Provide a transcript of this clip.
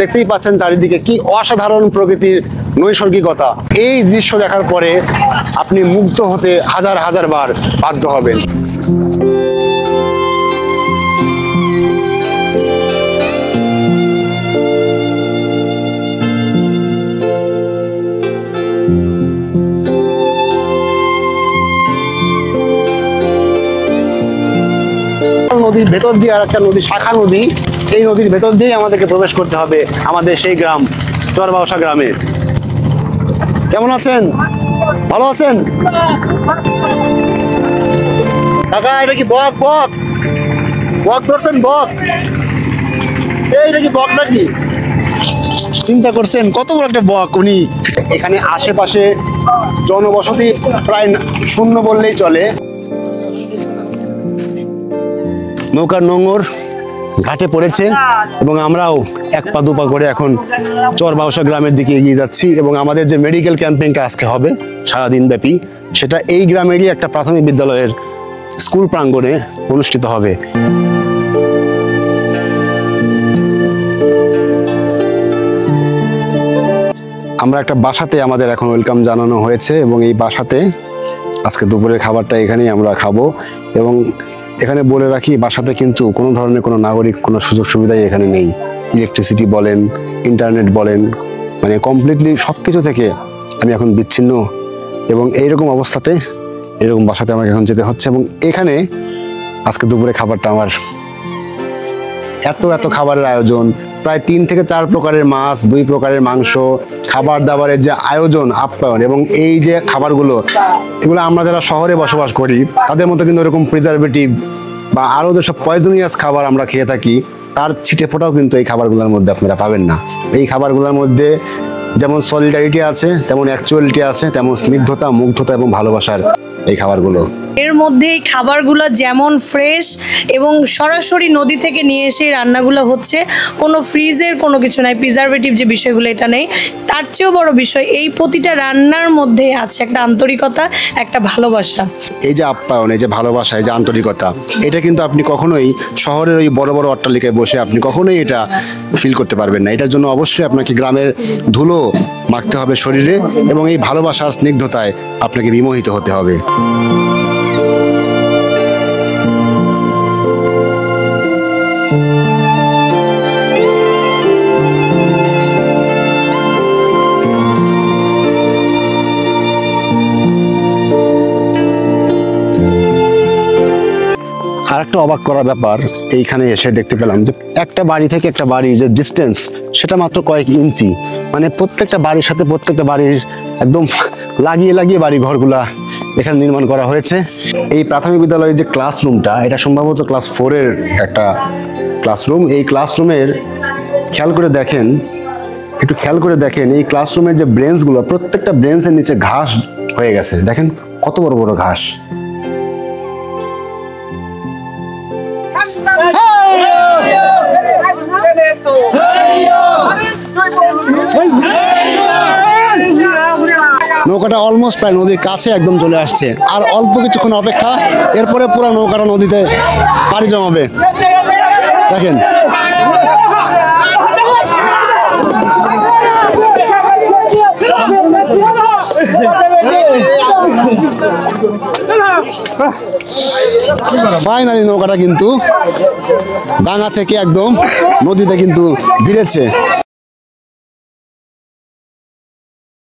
দেখতেই পাচ্ছেন চারিদিকে কি অসাধারণ প্রকৃতির নৈসর্গিকতা। এই দৃশ্য দেখার পরে আপনি মুগ্ধ হতে হাজার হাজার বার বাধ্য হবেন। নদীর ভেতর দিয়ে আর একটা নদী, শাখা নদী, এই নদীর ভেতর দিয়ে আমাদেরকে প্রবেশ করতে হবে আমাদের সেই গ্রাম চরবাউসা গ্রামে। কেমন আছেন? ভালো আছেন? কাকা এটা কি বক? বক বক ধরছেন? বক এইটা কি বক নাকি? চিন্তা করছেন কত বড় একটা বক উনি। এখানে আশেপাশে জনবসতি প্রায় শূন্য বললেই চলে। নৌকার নোঙর ঘাটে পড়েছে এবং আমরাও এক পা দুপা করে এখন চরবাউসা গ্রামের দিকে এগিয়ে যাচ্ছি এবং আমাদের যে মেডিকেল ক্যাম্পেইনটা আজকে হবে সারাদিন ব্যাপী, সেটা এই গ্রামেরই একটা প্রাথমিক বিদ্যালয়ের স্কুল প্রাঙ্গণে অনুষ্ঠিত হবে। আমরা একটা বাসাতে আমাদের এখন ওয়েলকাম জানানো হয়েছে এবং এই বাসাতে আজকে দুপুরের খাবারটা এখানেই আমরা খাবো। এবং এখানে বলে রাখি, বাসাতে কিন্তু কোনো ধরনের কোনো নাগরিক কোনো সুযোগ সুবিধাই এখানে নেই। ইলেকট্রিসিটি বলেন, ইন্টারনেট বলেন, মানে কমপ্লিটলি সব কিছু থেকে আমি এখন বিচ্ছিন্ন এবং এইরকম অবস্থাতে এরকম বাসাতে আমাকে এখন যেতে হচ্ছে। এবং এখানে আজকে দুপুরে খাবারটা আমার এত খাবারের আয়োজন, প্রায় 3 থেকে 4 প্রকারের মাছ, 2 প্রকারের মাংস, খাবার দাবারের যে আয়োজন, আপ্যায়ন এবং এই যে খাবারগুলো, এগুলো আমরা যারা শহরে বসবাস করি তাদের মতো কিন্তু এরকম প্রিজারভেটিভ বা আরও যেসব পয়জনিয়াস খাবার আমরা খেয়ে থাকি তার ছিটে ফোটাও কিন্তু এই খাবারগুলোর মধ্যে আপনারা পাবেন না। এই খাবারগুলোর মধ্যে যেমন সলিডারিটি আছে, তেমন অ্যাকচুয়ালিটি আছে, তেমন স্নিগ্ধতা, মুগ্ধতা এবং ভালোবাসার এই খাবারগুলো। এর মধ্যে এই খাবারগুলো যেমন ফ্রেশ এবং সরাসরি নদী থেকে নিয়ে এসে রান্নাগুলো হচ্ছে, কোনো ফ্রিজের কোনো কিছু নাই, প্রিজারভেটিভ যে বিষয়গুলো এটা নেই। তার চেয়েও বড় বিষয় এই প্রতিটা রান্নার মধ্যে আছে একটা আন্তরিকতা, একটা ভালোবাসা। এই যে আপ্যায়ন, এই যে ভালোবাসা, এই যে আন্তরিকতা, এটা কিন্তু আপনি কখনোই শহরের ওই বড় বড় অট্টালিকায় বসে আপনি কখনোই এটা ফিল করতে পারবেন না। এটার জন্য অবশ্যই আপনাকে গ্রামের ধুলো মাখতে হবে শরীরে এবং এই ভালোবাসার স্নিগ্ধতায় আপনাকে বিমোহিত হতে হবে। আর একটা অবাক করার ব্যাপার, এইখানে এসে দেখতে পেলাম যে একটা বাড়ি থেকে একটা বাড়ির যে ডিস্টেন্স সেটা মাত্র কয়েক ইঞ্চি। মানে প্রত্যেকটা বাড়ির সাথে প্রত্যেকটা বাড়ির একদম লাগিয়ে বাড়ি ঘরগুলা এখানে নির্মাণ করা হয়েছে। এই প্রাথমিক বিদ্যালয়ের যে ক্লাসরুমটা, এটা সম্ভবত ক্লাস 4-এর একটা ক্লাসরুম। এই ক্লাসরুমের একটু খেয়াল করে দেখেন এই ক্লাসরুমের যে ব্রেঞ্চগুলো, প্রত্যেকটা ব্রেঞ্চের নিচে ঘাস হয়ে গেছে। দেখেন কত বড় বড় ঘাস। নৌকাটা অলমোস্ট প্রায় নদীর কাছে একদম চলে আসছে, আর অল্প কিছুক্ষণ অপেক্ষা, এরপরে পুরো নৌকাটা নদীতে পাড়ি জমাবে। দেখেন ফাইনালি নৌকাটা কিন্তু ডাঙা থেকে একদম নদীতে কিন্তু ভিড়েছে।